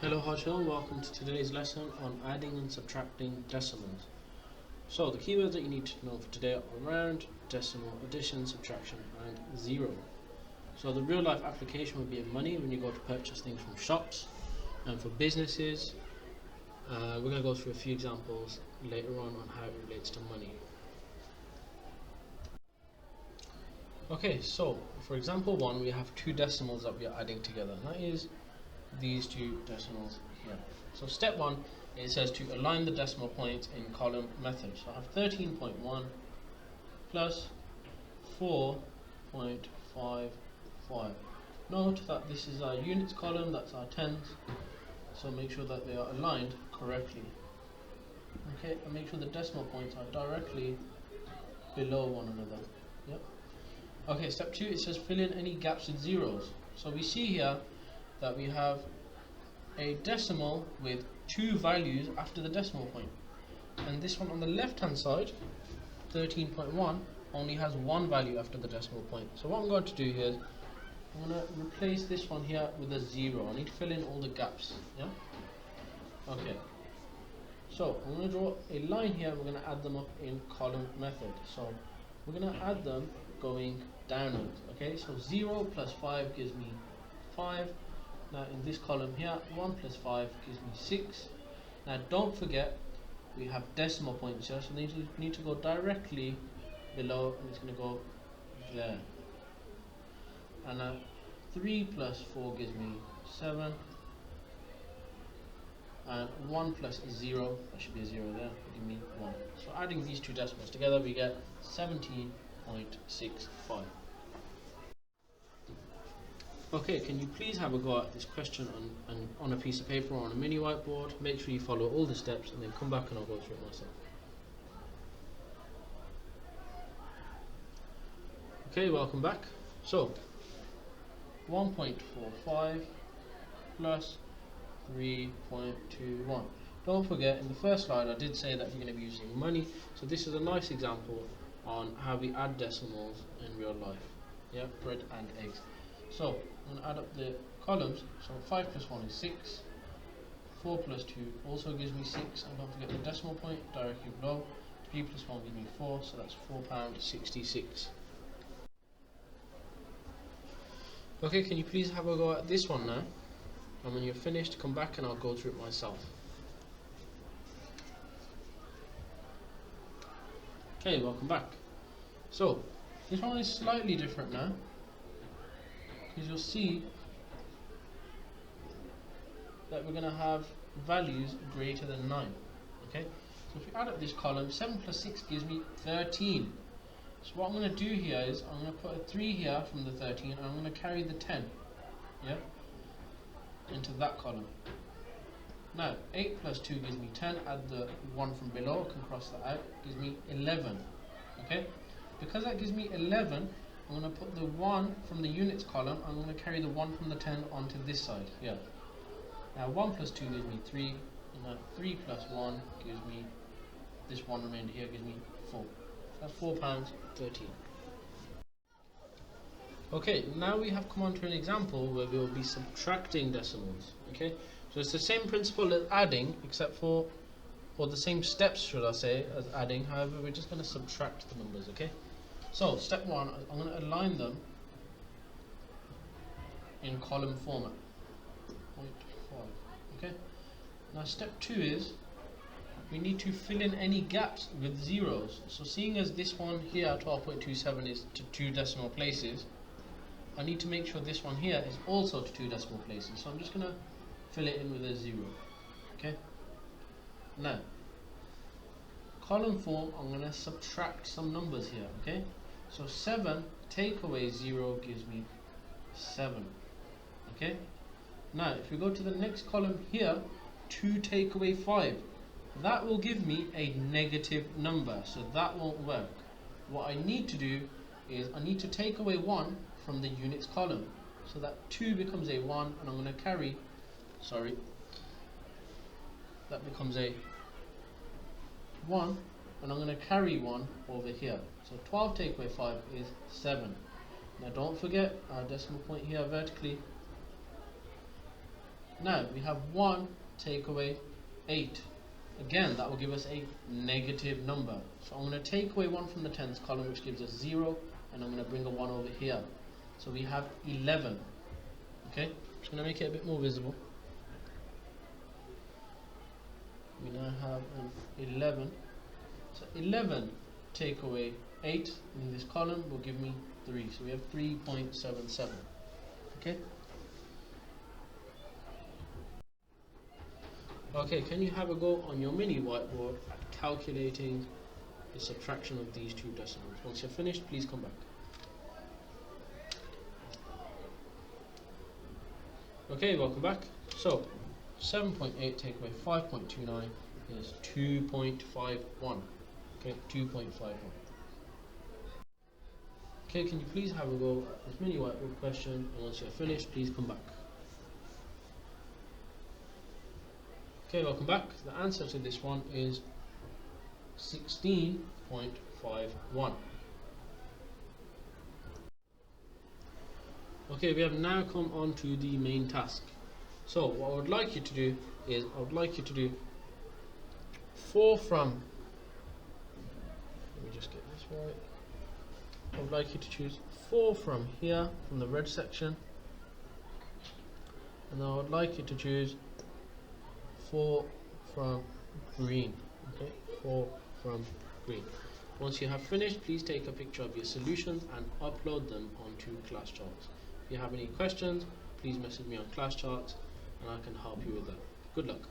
Hello Harshil, welcome to today's lesson on adding and subtracting decimals. So the keywords that you need to know for today are round, decimal, addition, subtraction and zero. So the real life application would be in money when you go to purchase things from shops, and for businesses we're going to go through a few examples later on how it relates to money. Okay, so for example 1 we have two decimals that we are adding together, and that is these two decimals here. So step 1, it says to align the decimal points in column method. So I have 13.1 plus 4.55. Note that this is our units column, that's our tens, so make sure that they are aligned correctly. Okay, and make sure the decimal points are directly below one another. Yep. Okay, step 2, it says fill in any gaps with zeros. So we see here that we have a decimal with two values after the decimal point, and this one on the left hand side, 13.1, only has one value after the decimal point. So what I'm going to do here is I'm going to replace this one here with a 0. I need to fill in all the gaps. Yeah. Okay. So I'm going to draw a line here. We're going to add them up in column method. So we're going to add them going downwards. Okay. So 0 plus 5 gives me 5. Now in this column here, 1 plus 5 gives me 6. Now don't forget we have decimal points here, so they need to go directly below, and it's going to go there. And now 3 plus 4 gives me 7. And 1 plus 0, that should be a 0 there, give me 1. So adding these two decimals together we get 17.65. Okay, can you please have a go at this question on a piece of paper or on a mini whiteboard? Make sure you follow all the steps and then come back and I'll go through it myself. Okay, welcome back. So 1.45 plus 3.21. Don't forget, in the first slide I did say that you're going to be using money, so this is a nice example on how we add decimals in real life. Yeah, bread and eggs. So I'm going to add up the columns. So 5 plus 1 is 6. 4 plus 2 also gives me 6. And don't forget the decimal point directly below. 3 plus 1 gives me 4. So that's £4.66. Okay, can you please have a go at this one now? And when you're finished, come back and I'll go through it myself. Okay, welcome back. So this one is slightly different now, because you'll see that we're going to have values greater than 9. Okay, so if we add up this column, 7 plus 6 gives me 13. So what I'm going to do here is I'm going to put a 3 here from the 13, and I'm going to carry the 10, yeah, into that column. Now 8 plus 2 gives me 10, add the 1 from below, can cross that out, gives me 11. Okay, because that gives me 11, I'm going to put the 1 from the units column, I'm going to carry the 1 from the 10 onto this side here. Now 1 plus 2 gives me 3, and now 3 plus 1 gives me, this 1 remainder here gives me 4. That's £4.13. Okay, now we have come on to an example where we will be subtracting decimals. Okay, so it's the same principle as adding, except for, or the same steps should I say, as adding. However, we're just going to subtract the numbers. Okay, so step 1, I'm going to align them in column format. 0.5. Okay, now step 2 is we need to fill in any gaps with zeros. So seeing as this one here 12.27 is to 2 decimal places, I need to make sure this one here is also to 2 decimal places. So I'm just going to fill it in with a 0. Okay, now column form, I'm going to subtract some numbers here. Okay, so 7 take away 0 gives me 7. Okay, now if we go to the next column here, 2 take away 5, that will give me a negative number, so that won't work. What I need to do is I need to take away 1 from the units column, so that 2 becomes a 1, and I'm going to carry, that becomes a 1, and I'm going to carry 1 over here. So 12 take away 5 is 7. Now don't forget our decimal point here vertically. Now we have 1 take away 8. Again, that will give us a negative number. So I'm going to take away 1 from the tens column, which gives us 0, and I'm going to bring a 1 over here. So we have 11. Okay, just going to make it a bit more visible. We now have an 11. So 11 take away 8 in this column will give me 3. So we have 3.77. Okay. Okay, can you have a go on your mini whiteboard calculating the subtraction of these two decimals? Once you're finished, please come back. Okay, welcome back. So 7.8 take away 5.29 is 2.51. Okay, 2.51. Okay, can you please have a go at this mini whiteboard question, and once you're finished, please come back. Okay, welcome back. The answer to this one is 16.51. Okay, we have now come on to the main task. So what I would like you to do is, I would like you to do 4 from, let me just get this right. I would like you to choose 4 from here, from the red section, and I would like you to choose 4 from green. Okay, 4 from green. Once you have finished, please take a picture of your solutions and upload them onto class charts. If you have any questions, please message me on class charts and I can help you with that. Good luck.